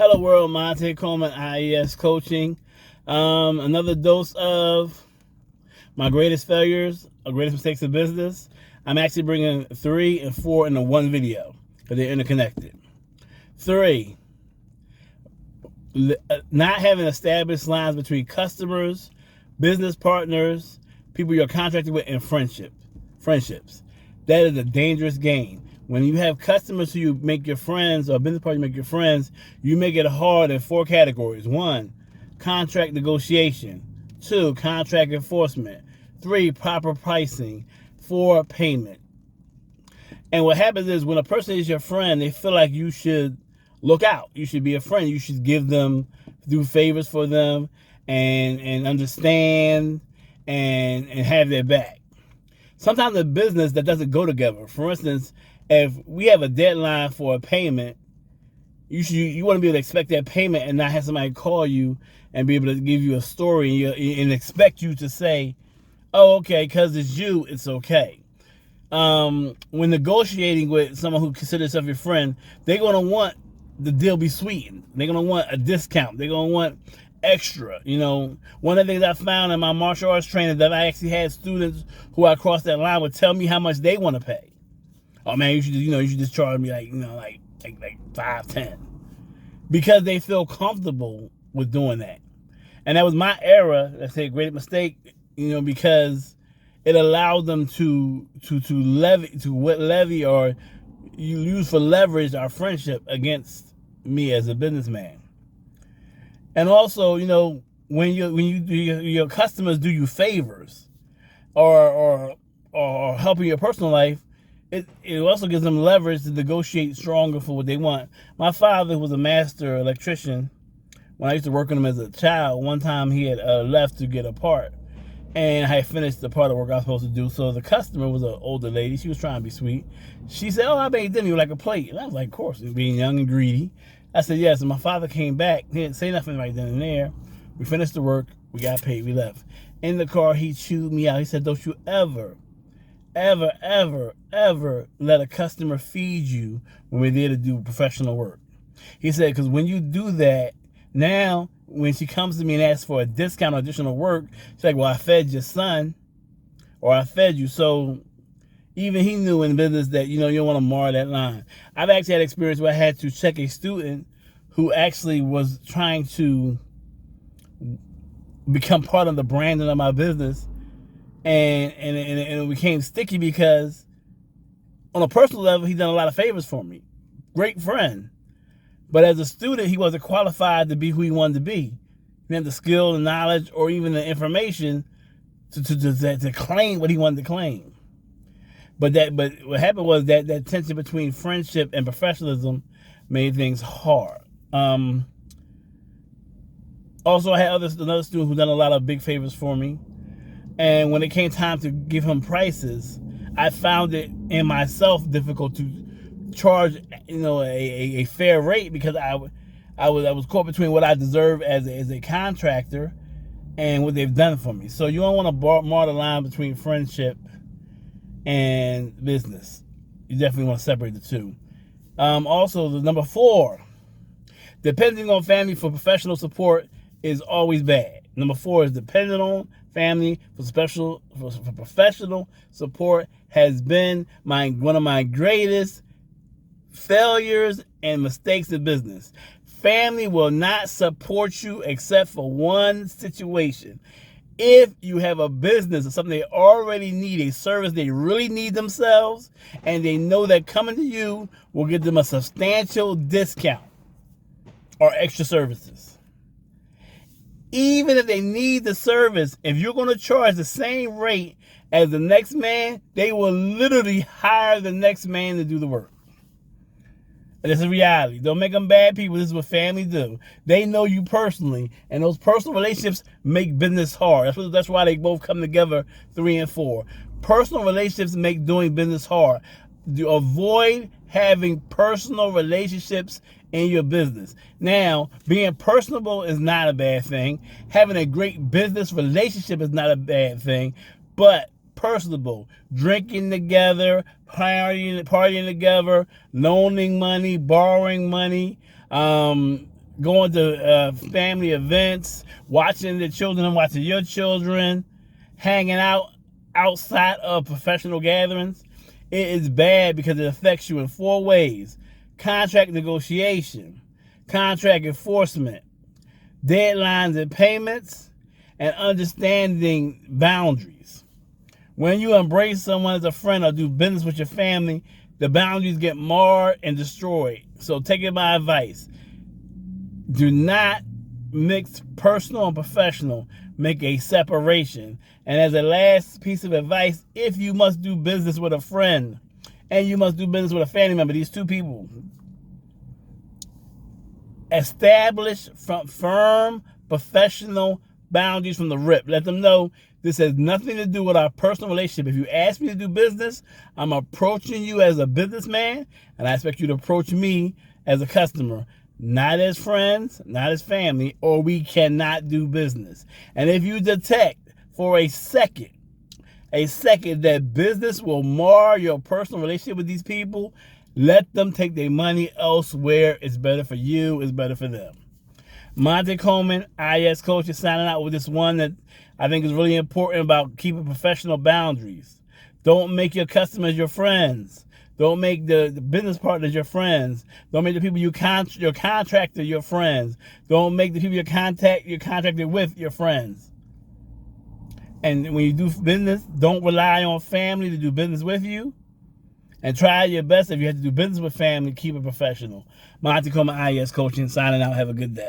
Hello world, Monte Coleman, IES Coaching. Another dose of my greatest failures, or greatest mistakes in business. I'm actually bringing 3 and 4 into one video because they're interconnected. 3, not having established lines between customers, business partners, people you're contracted with, and friendships. That is a dangerous game. When you have customers who you make your friends, or business partners you make your friends, you make it hard in 4 categories. 1, contract negotiation. 2, contract enforcement. 3, proper pricing. 4, payment. And what happens is when a person is your friend, they feel like you should look out. You should be a friend. You should do favors for them and understand and have their back. Sometimes in business that doesn't go together. For instance, if we have a deadline for a payment, you want to be able to expect that payment and not have somebody call you and be able to give you a story and expect you to say, oh, okay, because it's you, it's okay. When negotiating with someone who considers themselves your friend, they're going to want the deal be sweetened. They're going to want a discount. They're going to want extra. One of the things I found in my martial arts training that I actually had students who I crossed that line would tell me how much they want to pay. Oh man, you should just charge me like 5-10, because they feel comfortable with doing that. And that was my era. That's a great mistake, because it allowed them to levy or you use for leverage our friendship against me as a businessman. And also, when your customers do you favors or help in your personal life, it also gives them leverage to negotiate stronger for what they want. My father was a master electrician. When I used to work with him as a child, one time he had left to get a part, and I had finished the part of work I was supposed to do. So the customer was an older lady. She was trying to be sweet. She said, "Oh, I made dinner you like a plate." And I was like, "Of course," being young and greedy. I said, "Yes." And my father came back. He didn't say nothing right then and there. We finished the work. We got paid. We left. In the car, he chewed me out. He said, "Don't you ever let a customer feed you when we're there to do professional work." He said, because when you do that, now when she comes to me and asks for a discount or additional work, she's like, "Well, I fed your son," or "I fed you." So even he knew in business that, you don't want to mar that line. I've actually had experience where I had to check a student who actually was trying to become part of the branding of my business. And it became sticky because on a personal level, he's done a lot of favors for me. Great friend. But as a student, he wasn't qualified to be who he wanted to be. He didn't have the skill, the knowledge, or even the information to claim what he wanted to claim. But what happened was that tension between friendship and professionalism made things hard. Also, I had another student who done a lot of big favors for me. And when it came time to give him prices, I found it in myself difficult to charge, a fair rate, because I was caught between what I deserve as a contractor and what they've done for me. So you don't want to mar the line between friendship and business. You definitely want to separate the two. Also, the number 4, depending on family for professional support is always bad. Number 4 is depending on family for professional support has been one of my greatest failures and mistakes in business. Family will not support you except for one situation. If you have a business or something they already need, a service they really need themselves, and they know that coming to you will give them a substantial discount or extra services. Even if they need the service, if you're going to charge the same rate as the next man, they will literally hire the next man to do the work. And it's a reality. Don't make them bad people. This is what family do. They know you personally, and those personal relationships make business hard. That's why they both come together, 3 and 4. Personal relationships make doing business hard. Avoid having personal relationships in your business. Now, being personable is not a bad thing. Having a great business relationship is not a bad thing. But personable, drinking together, partying together, loaning money, borrowing money, going to family events, watching the children and watching your children, hanging out outside of professional gatherings. It is bad because it affects you in 4 ways: contract negotiation, contract enforcement, deadlines and payments, and understanding boundaries. When you embrace someone as a friend or do business with your family, the boundaries get marred and destroyed. So take it my advice. Do not mix personal and professional. Make a separation. And as a last piece of advice, if you must do business with a friend and you must do business with a family member, these 2 people, establish firm professional boundaries from the rip. Let them know this has nothing to do with our personal relationship. If you ask me to do business, I'm approaching you as a businessman, and I expect you to approach me as a customer, not as friends, not as family, or we cannot do business. And if you detect for a second that business will mar your personal relationship with these people, let them take their money elsewhere. It's better for you. It's better for them. Monte Coleman, IS Coach, is signing out with this one that I think is really important about keeping professional boundaries. Don't make your customers your friends. Don't make the business partners your friends. Don't make the people your contractor your friends. Don't make the people you're contracted with your friends. And when you do business, don't rely on family to do business with you. And try your best. If you have to do business with family, keep it professional. Monte Coleman, IS Coaching, signing out. Have a good day.